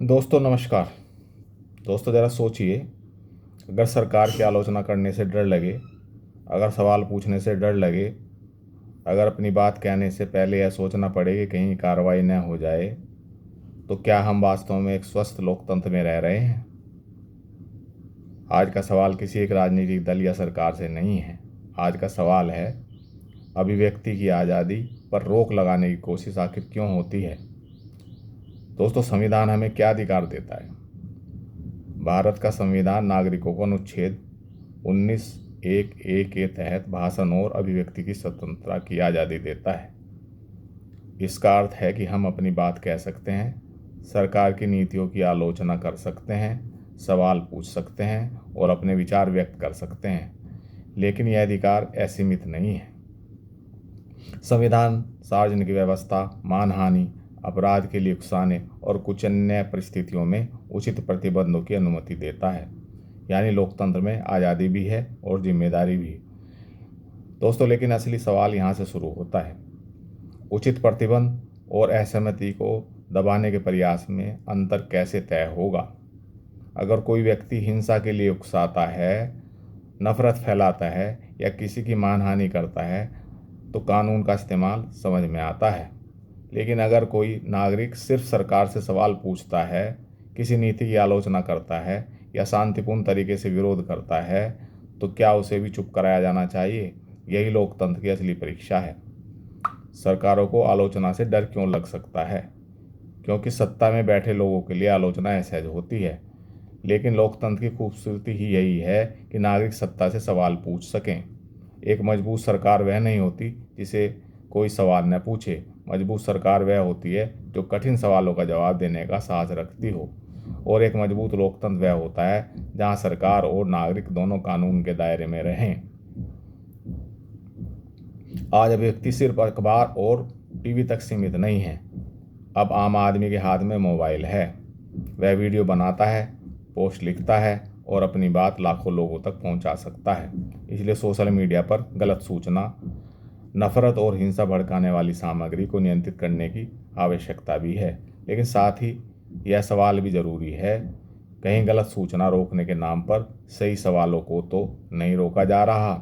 दोस्तों नमस्कार। दोस्तों ज़रा सोचिए, अगर सरकार की आलोचना करने से डर लगे, अगर सवाल पूछने से डर लगे, अगर अपनी बात कहने से पहले यह सोचना पड़े कि कहीं कार्रवाई न हो जाए, तो क्या हम वास्तव में एक स्वस्थ लोकतंत्र में रह रहे हैं? आज का सवाल किसी एक राजनीतिक दल या सरकार से नहीं है। आज का सवाल है, अभिव्यक्ति की आज़ादी पर रोक लगाने की कोशिश आखिर क्यों होती है? दोस्तों, संविधान हमें क्या अधिकार देता है? भारत का संविधान नागरिकों को अनुच्छेद 19(1)(a) के तहत भाषण और अभिव्यक्ति की स्वतंत्रता की आज़ादी देता है। इसका अर्थ है कि हम अपनी बात कह सकते हैं, सरकार की नीतियों की आलोचना कर सकते हैं, सवाल पूछ सकते हैं और अपने विचार व्यक्त कर सकते हैं। लेकिन यह अधिकार असीमित नहीं है। संविधान सार्वजनिक व्यवस्था, मानहानि, अपराध के लिए उकसाने और कुछ अन्य परिस्थितियों में उचित प्रतिबंधों की अनुमति देता है। यानी लोकतंत्र में आज़ादी भी है और जिम्मेदारी भी। दोस्तों, लेकिन असली सवाल यहाँ से शुरू होता है। उचित प्रतिबंध और असहमति को दबाने के प्रयास में अंतर कैसे तय होगा? अगर कोई व्यक्ति हिंसा के लिए उकसाता है, नफरत फैलाता है या किसी की मानहानि करता है, तो कानून का इस्तेमाल समझ में आता है। लेकिन अगर कोई नागरिक सिर्फ सरकार से सवाल पूछता है, किसी नीति की आलोचना करता है या शांतिपूर्ण तरीके से विरोध करता है, तो क्या उसे भी चुप कराया जाना चाहिए? यही लोकतंत्र की असली परीक्षा है। सरकारों को आलोचना से डर क्यों लग सकता है? क्योंकि सत्ता में बैठे लोगों के लिए आलोचना असहज होती है। लेकिन लोकतंत्र की खूबसूरती ही यही है कि नागरिक सत्ता से सवाल पूछ सकें। एक मजबूत सरकार वह नहीं होती जिसे कोई सवाल न पूछे। मजबूत सरकार वह होती है जो कठिन सवालों का जवाब देने का साहस रखती हो। और एक मजबूत लोकतंत्र वह होता है जहां सरकार और नागरिक दोनों कानून के दायरे में रहें। आज अभिव्यक्ति सिर्फ अखबार और टीवी तक सीमित नहीं है। अब आम आदमी के हाथ में मोबाइल है। वह वीडियो बनाता है, पोस्ट लिखता है और अपनी बात लाखों लोगों तक पहुंचा सकता है। इसलिए सोशल मीडिया पर गलत सूचना, नफरत और हिंसा भड़काने वाली सामग्री को नियंत्रित करने की आवश्यकता भी है। लेकिन साथ ही यह सवाल भी जरूरी है, कहीं गलत सूचना रोकने के नाम पर सही सवालों को तो नहीं रोका जा रहा।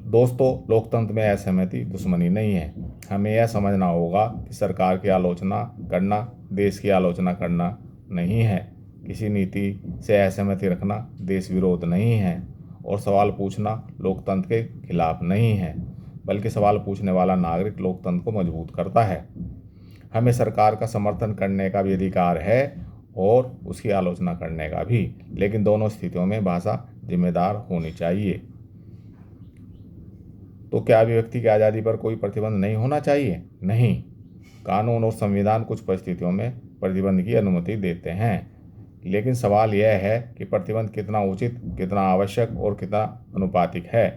दोस्तों, लोकतंत्र में असहमति दुश्मनी नहीं है। हमें यह समझना होगा कि सरकार की आलोचना करना देश की आलोचना करना नहीं है। किसी नीति से असहमति रखना देश विरोध नहीं है और सवाल पूछना लोकतंत्र के खिलाफ नहीं है, बल्कि सवाल पूछने वाला नागरिक लोकतंत्र को मजबूत करता है। हमें सरकार का समर्थन करने का भी अधिकार है और उसकी आलोचना करने का भी, लेकिन दोनों स्थितियों में भाषा जिम्मेदार होनी चाहिए। तो क्या अभिव्यक्ति की आज़ादी पर कोई प्रतिबंध नहीं होना चाहिए? नहीं। कानून और संविधान कुछ परिस्थितियों में प्रतिबंध की अनुमति देते हैं, लेकिन सवाल यह है कि प्रतिबंध कितना उचित, कितना आवश्यक और कितना अनुपातिक है।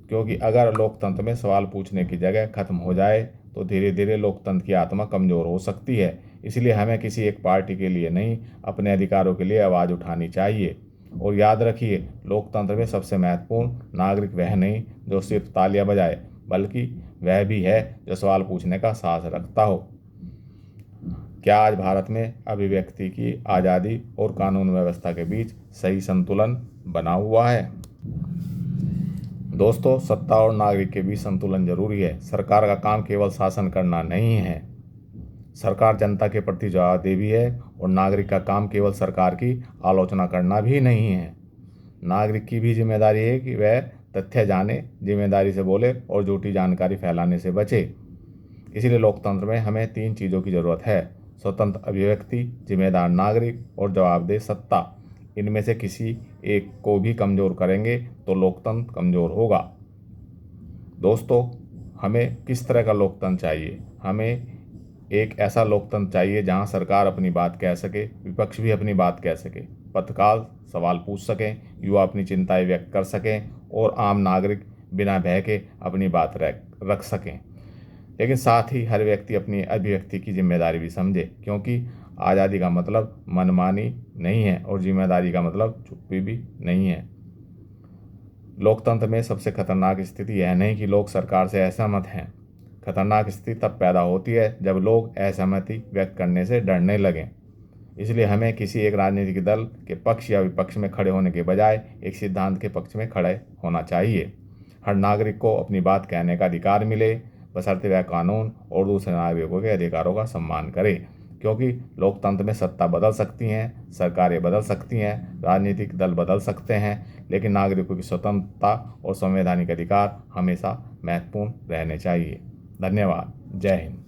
क्योंकि अगर लोकतंत्र में सवाल पूछने की जगह खत्म हो जाए, तो धीरे धीरे लोकतंत्र की आत्मा कमजोर हो सकती है। इसलिए हमें किसी एक पार्टी के लिए नहीं, अपने अधिकारों के लिए आवाज़ उठानी चाहिए। और याद रखिए, लोकतंत्र में सबसे महत्वपूर्ण नागरिक वह नहीं जो सिर्फ तालियां बजाए, बल्कि वह भी है जो सवाल पूछने का साहस रखता हो। क्या आज भारत में अभिव्यक्ति की आज़ादी और कानून व्यवस्था के बीच सही संतुलन बना हुआ है? दोस्तों, सत्ता और नागरिक के बीच संतुलन जरूरी है। सरकार का काम केवल शासन करना नहीं है। सरकार जनता के प्रति जवाबदेह भी है और नागरिक का काम केवल सरकार की आलोचना करना भी नहीं है। नागरिक की भी जिम्मेदारी है कि वह तथ्य जाने, जिम्मेदारी से बोले और झूठी जानकारी फैलाने से बचे। इसलिए लोकतंत्र में हमें 3 चीज़ों की जरूरत है: स्वतंत्र अभिव्यक्ति, जिम्मेदार नागरिक और जवाबदेह सत्ता। इनमें से किसी एक को भी कमजोर करेंगे तो लोकतंत्र कमजोर होगा। दोस्तों, हमें किस तरह का लोकतंत्र चाहिए? हमें एक ऐसा लोकतंत्र चाहिए जहां सरकार अपनी बात कह सके, विपक्ष भी अपनी बात कह सके, पत्रकार सवाल पूछ सकें, युवा अपनी चिंताएं व्यक्त कर सकें और आम नागरिक बिना भय के अपनी बात रख सकें। लेकिन साथ ही हर व्यक्ति अपनी अभिव्यक्ति की जिम्मेदारी भी समझे, क्योंकि आज़ादी का मतलब मनमानी नहीं है और जिम्मेदारी का मतलब चुप्पी भी नहीं है। लोकतंत्र में सबसे खतरनाक स्थिति यह नहीं कि लोग सरकार से असहमत हैं। खतरनाक स्थिति तब पैदा होती है जब लोग असहमति व्यक्त करने से डरने लगें। इसलिए हमें किसी एक राजनीतिक दल के पक्ष या विपक्ष में खड़े होने के बजाय एक सिद्धांत के पक्ष में खड़े होना चाहिए। हर नागरिक को अपनी बात कहने का अधिकार मिले, बशर्ते वह कानून और दूसरे नागरिकों के अधिकारों का सम्मान करे, क्योंकि लोकतंत्र में सत्ता बदल सकती हैं, सरकारें बदल सकती हैं, राजनीतिक दल बदल सकते हैं, लेकिन नागरिकों की स्वतंत्रता और संवैधानिक अधिकार हमेशा महत्वपूर्ण रहने चाहिए। धन्यवाद। जय हिंद।